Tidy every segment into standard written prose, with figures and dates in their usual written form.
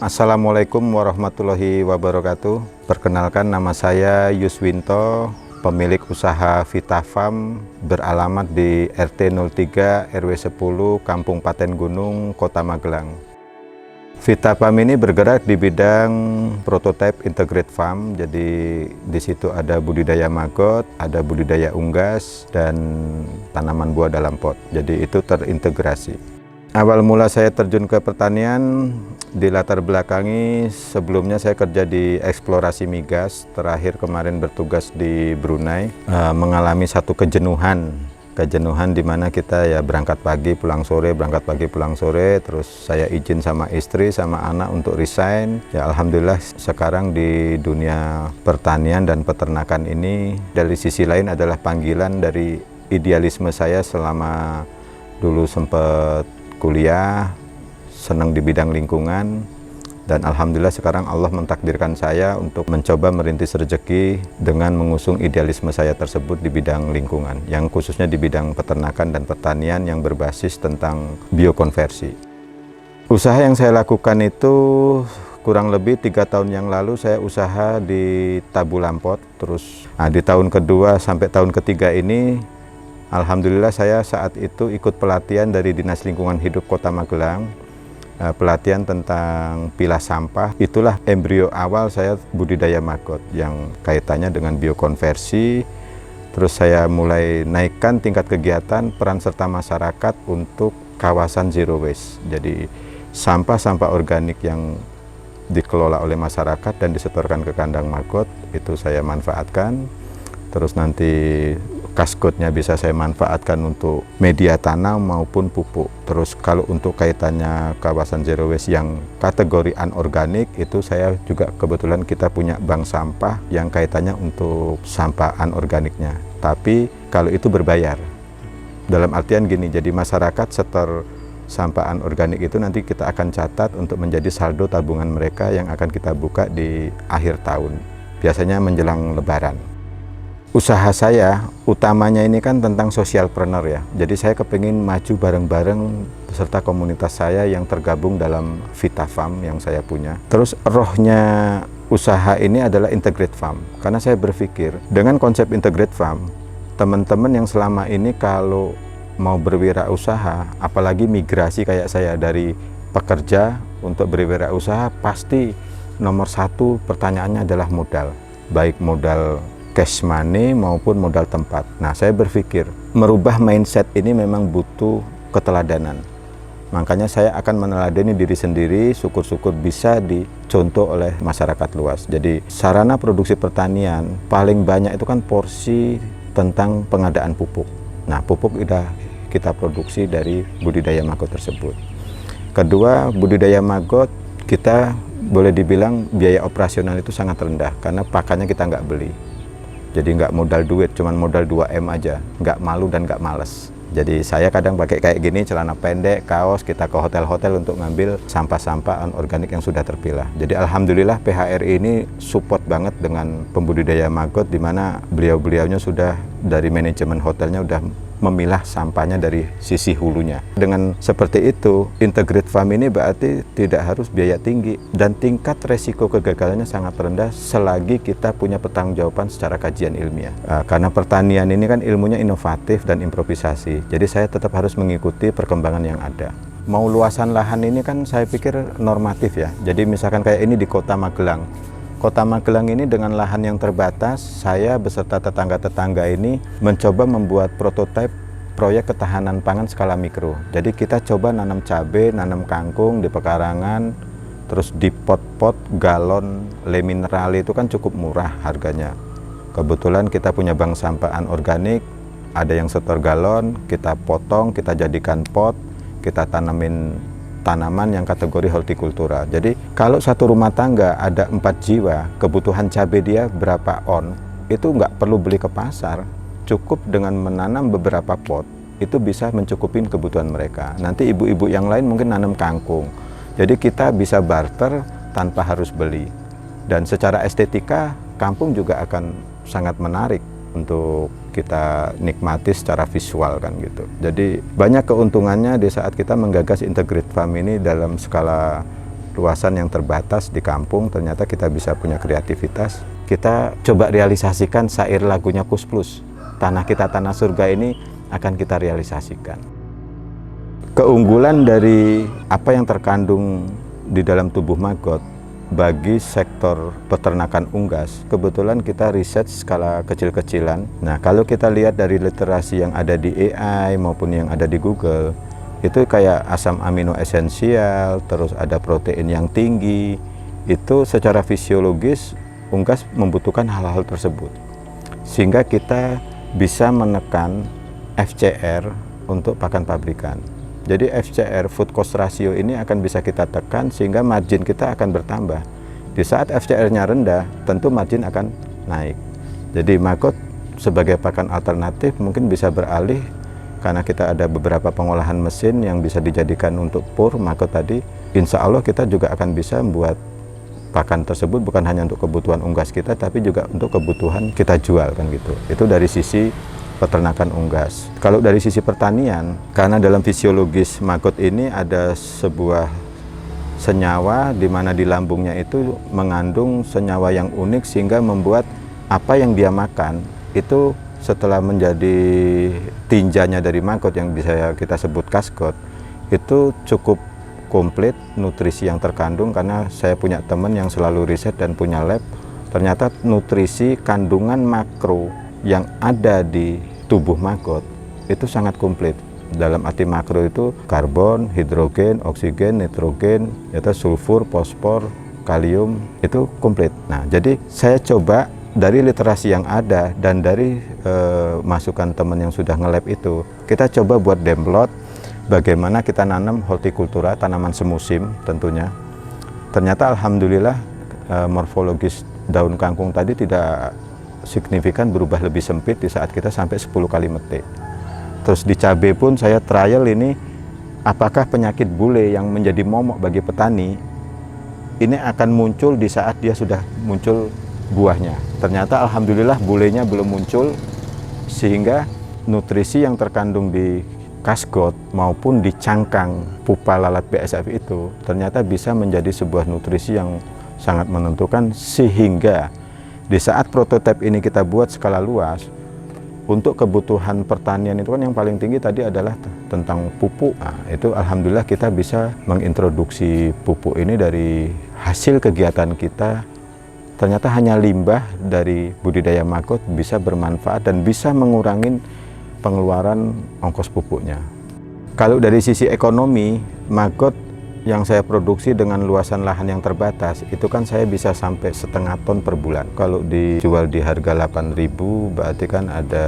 Assalamualaikum warahmatullahi wabarakatuh. Perkenalkan, nama saya Yuswinto, pemilik usaha Vita Farm beralamat di RT 03 RW 10 Kampung Paten Gunung, Kota Magelang. Vita Farm ini bergerak di bidang prototype integrate farm. Jadi di situ ada budidaya maggot, ada budidaya unggas dan tanaman buah dalam pot. Jadi itu terintegrasi. Awal mula saya terjun ke pertanian di latar belakangi, sebelumnya saya kerja di eksplorasi migas, terakhir kemarin bertugas di Brunei, mengalami satu kejenuhan di mana kita ya berangkat pagi pulang sore, terus saya izin sama istri sama anak untuk resign. Ya alhamdulillah sekarang di dunia pertanian dan peternakan ini dari sisi lain adalah panggilan dari idealisme saya selama dulu sempat kuliah, senang di bidang lingkungan, dan alhamdulillah sekarang Allah mentakdirkan saya untuk mencoba merintis rezeki dengan mengusung idealisme saya tersebut di bidang lingkungan, yang khususnya di bidang peternakan dan pertanian yang berbasis tentang biokonversi. Usaha yang saya lakukan itu kurang lebih 3 tahun yang lalu saya usaha di Tabu Lampot, terus di tahun kedua sampai tahun ketiga ini alhamdulillah saya saat itu ikut pelatihan dari Dinas Lingkungan Hidup Kota Magelang, pelatihan tentang pilah sampah. Itulah embrio awal saya budidaya maggot yang kaitannya dengan biokonversi. Terus saya mulai naikkan tingkat kegiatan peran serta masyarakat untuk kawasan zero waste. Jadi sampah-sampah organik yang dikelola oleh masyarakat dan disetorkan ke kandang maggot itu saya manfaatkan. Terus nanti kaskotnya bisa saya manfaatkan untuk media tanam maupun pupuk. Terus kalau untuk kaitannya kawasan zero waste yang kategori anorganik, itu saya juga kebetulan kita punya bank sampah yang kaitannya untuk sampah anorganiknya. Tapi kalau itu berbayar. Dalam artian gini, jadi masyarakat setor sampah anorganik itu nanti kita akan catat untuk menjadi saldo tabungan mereka yang akan kita buka di akhir tahun. Biasanya menjelang Lebaran. Usaha saya utamanya ini kan tentang socialpreneur ya. Jadi saya kepingin maju bareng-bareng beserta komunitas saya yang tergabung dalam Vita Farm yang saya punya. Terus rohnya usaha ini adalah integrate farm. Karena saya berpikir dengan konsep integrate farm, teman-teman yang selama ini kalau mau berwirausaha, apalagi migrasi kayak saya dari pekerja untuk berwirausaha, pasti nomor satu pertanyaannya adalah modal. Baik modal cash money maupun modal tempat. Nah, saya berpikir merubah mindset ini memang butuh keteladanan. Makanya saya akan meneladani diri sendiri, syukur-syukur bisa dicontoh oleh masyarakat luas. Jadi sarana produksi pertanian paling banyak itu kan porsi tentang pengadaan pupuk. Nah, pupuk sudah kita produksi dari budidaya maggot tersebut. Kedua, budidaya maggot kita boleh dibilang biaya operasional itu sangat rendah karena pakannya kita nggak beli. Jadi nggak modal duit, cuman modal 2M aja, nggak malu dan nggak males. Jadi saya kadang pakai kayak gini, celana pendek, kaos, kita ke hotel-hotel untuk ngambil sampah-sampah anorganik yang sudah terpilah. Jadi alhamdulillah PHRI ini support banget dengan pembudidaya maggot, di mana beliau-beliaunya sudah dari manajemen hotelnya udah memilah sampahnya dari sisi hulunya. Dengan seperti itu, integrate farm ini berarti tidak harus biaya tinggi dan tingkat resiko kegagalannya sangat rendah selagi kita punya pertanggungjawaban secara kajian ilmiah. Karena pertanian ini kan ilmunya inovatif dan improvisasi, jadi saya tetap harus mengikuti perkembangan yang ada. Mau luasan lahan ini kan saya pikir normatif ya, jadi misalkan kayak ini di Kota Magelang. Kota Magelang ini dengan lahan yang terbatas, saya beserta tetangga-tetangga ini mencoba membuat prototipe proyek ketahanan pangan skala mikro. Jadi kita coba nanam cabai, nanam kangkung di pekarangan, terus di pot-pot galon le mineral itu kan cukup murah harganya. Kebetulan kita punya bank sampah anorganik, ada yang setor galon, kita potong, kita jadikan pot, kita tanamin tanaman yang kategori hortikultura. Jadi kalau satu rumah tangga ada 4 jiwa, kebutuhan cabai dia berapa on, itu nggak perlu beli ke pasar, cukup dengan menanam beberapa pot, itu bisa mencukupin kebutuhan mereka. Nanti ibu-ibu yang lain mungkin nanam kangkung. Jadi kita bisa barter tanpa harus beli. Dan secara estetika, kampung juga akan sangat menarik untuk kita nikmati secara visual kan gitu. Jadi banyak keuntungannya di saat kita menggagas integrate farm ini dalam skala luasan yang terbatas di kampung, ternyata kita bisa punya kreativitas. Kita coba realisasikan syair lagunya Kus Plus, Tanah Kita Tanah Surga ini akan kita realisasikan. Keunggulan dari apa yang terkandung di dalam tubuh maggot bagi sektor peternakan unggas, kebetulan kita riset skala kecil-kecilan. Nah, kalau kita lihat dari literasi yang ada di AI maupun yang ada di Google, itu kayak asam amino esensial, terus ada protein yang tinggi, itu secara fisiologis unggas membutuhkan hal-hal tersebut. Sehingga kita bisa menekan FCR untuk pakan pabrikan. Jadi FCR, food cost ratio ini akan bisa kita tekan sehingga margin kita akan bertambah. Di saat FCR-nya rendah, tentu margin akan naik. Jadi maggot sebagai pakan alternatif mungkin bisa beralih karena kita ada beberapa pengolahan mesin yang bisa dijadikan untuk pur maggot tadi. Insya Allah kita juga akan bisa membuat pakan tersebut bukan hanya untuk kebutuhan unggas kita, tapi juga untuk kebutuhan kita jual kan gitu. Itu dari sisi peternakan unggas. Kalau dari sisi pertanian, karena dalam fisiologis maggot ini ada sebuah senyawa di mana di lambungnya itu mengandung senyawa yang unik sehingga membuat apa yang dia makan itu setelah menjadi tinjanya dari maggot yang bisa kita sebut kaskot, itu cukup komplit nutrisi yang terkandung. Karena saya punya teman yang selalu riset dan punya lab, ternyata nutrisi kandungan makro yang ada di tubuh maggot itu sangat komplit. Dalam arti makro itu karbon, hidrogen, oksigen, nitrogen, yaitu sulfur, fosfor, kalium, itu komplit. Nah, jadi saya coba dari literasi yang ada dan dari masukan teman yang sudah nge-lab itu, kita coba buat demplot bagaimana kita nanam hortikultura, tanaman semusim tentunya. Ternyata alhamdulillah morfologis daun kangkung tadi tidak signifikan berubah lebih sempit di saat kita sampai 10 kali metik. Terus di cabai pun saya trial ini apakah penyakit bule yang menjadi momok bagi petani ini akan muncul di saat dia sudah muncul buahnya. Ternyata alhamdulillah bulenya belum muncul, sehingga nutrisi yang terkandung di kasgot maupun di cangkang pupa lalat BSF itu ternyata bisa menjadi sebuah nutrisi yang sangat menentukan, sehingga di saat prototipe ini kita buat skala luas untuk kebutuhan pertanian itu kan yang paling tinggi tadi adalah tentang pupuk. Nah, itu alhamdulillah kita bisa mengintroduksi pupuk ini dari hasil kegiatan kita. Ternyata hanya limbah dari budidaya maggot bisa bermanfaat dan bisa mengurangi pengeluaran ongkos pupuknya. Kalau dari sisi ekonomi, maggot yang saya produksi dengan luasan lahan yang terbatas, itu kan saya bisa sampai 1,5 ton per bulan. Kalau dijual di harga 8.000, berarti kan ada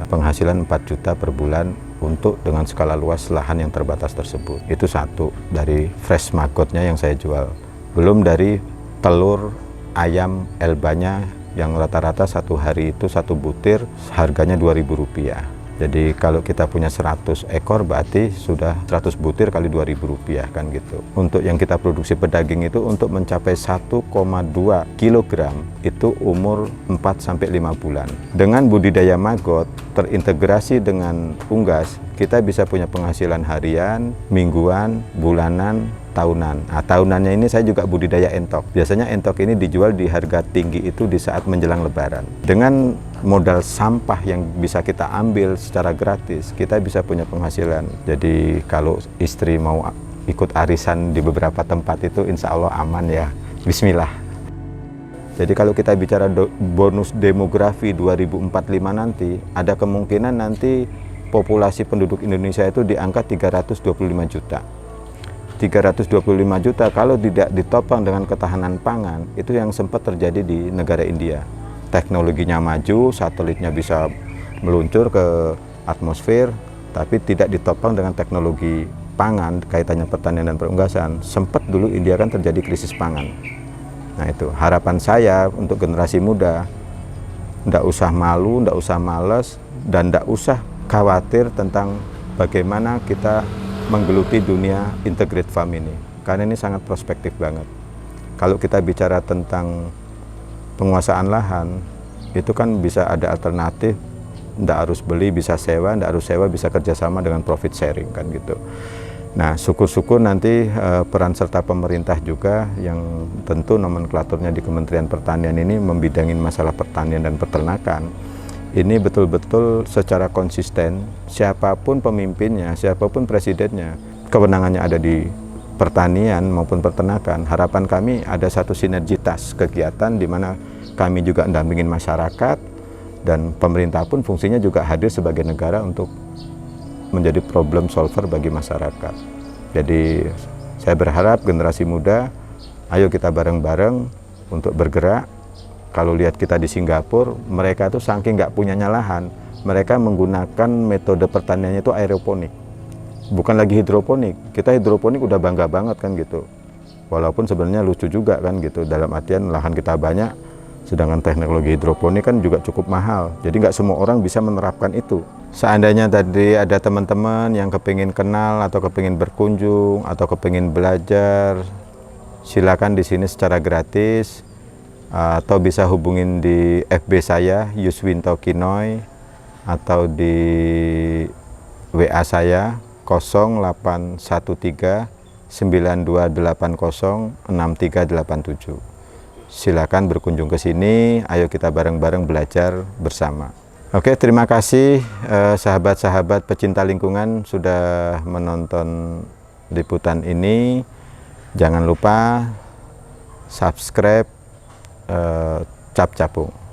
penghasilan 4 juta per bulan untuk dengan skala luas lahan yang terbatas tersebut. Itu satu dari fresh maggotnya yang saya jual. Belum dari telur ayam elbanya yang rata-rata satu hari itu satu butir harganya Rp2.000. Jadi kalau kita punya 100 ekor berarti sudah 100 butir kali Rp2.000 kan gitu. Untuk yang kita produksi pedaging itu untuk mencapai 1,2 kg itu umur 4-5 bulan. Dengan budidaya maggot terintegrasi dengan unggas, kita bisa punya penghasilan harian, mingguan, bulanan, tahunan. Nah, tahunannya ini saya juga budidaya entok. Biasanya entok ini dijual di harga tinggi itu di saat menjelang lebaran. Dengan modal sampah yang bisa kita ambil secara gratis, kita bisa punya penghasilan. Jadi kalau istri mau ikut arisan di beberapa tempat itu insya Allah aman ya. Bismillah. Jadi kalau kita bicara bonus demografi 2045 nanti, ada kemungkinan nanti populasi penduduk Indonesia itu di angka 325 juta. 325 juta kalau tidak ditopang dengan ketahanan pangan, itu yang sempat terjadi di negara India. Teknologinya maju, satelitnya bisa meluncur ke atmosfer, tapi tidak ditopang dengan teknologi pangan, kaitannya pertanian dan perunggasan. Sempat dulu India kan terjadi krisis pangan. Nah itu harapan saya untuk generasi muda, ndak usah malu, ndak usah males, dan ndak usah khawatir tentang bagaimana kita menggeluti dunia integrated farm ini, karena ini sangat prospektif banget. Kalau kita bicara tentang penguasaan lahan, itu kan bisa ada alternatif, ndak harus beli, bisa sewa, ndak harus sewa, bisa kerjasama dengan profit sharing kan gitu. Nah, syukur-syukur nanti peran serta pemerintah juga yang tentu nomenklaturnya di Kementerian Pertanian ini membidangin masalah pertanian dan peternakan. Ini betul-betul secara konsisten, siapapun pemimpinnya, siapapun presidennya, kewenangannya ada di pertanian maupun peternakan. Harapan kami ada satu sinergitas kegiatan di mana kami juga mendampingin masyarakat dan pemerintah pun fungsinya juga hadir sebagai negara untuk menjadi problem solver bagi masyarakat. Jadi saya berharap generasi muda, ayo kita bareng-bareng untuk bergerak. Kalau lihat kita di Singapura, mereka tuh saking nggak punyanya lahan, mereka menggunakan metode pertaniannya itu aeroponik. Bukan lagi hidroponik. Kita hidroponik udah bangga banget kan gitu. Walaupun sebenarnya lucu juga kan gitu, dalam artian lahan kita banyak, sedangkan teknologi hidroponik kan juga cukup mahal. Jadi nggak semua orang bisa menerapkan itu. Seandainya tadi ada teman-teman yang kepingin kenal atau kepingin berkunjung atau kepingin belajar, silakan di sini secara gratis atau bisa hubungin di FB saya Yuswinto Kinoy atau di WA saya 0813 9280 6387. Silakan berkunjung ke sini, ayo kita bareng-bareng belajar bersama. Oke, terima kasih sahabat-sahabat pecinta lingkungan sudah menonton liputan ini. Jangan lupa subscribe Cap Capung.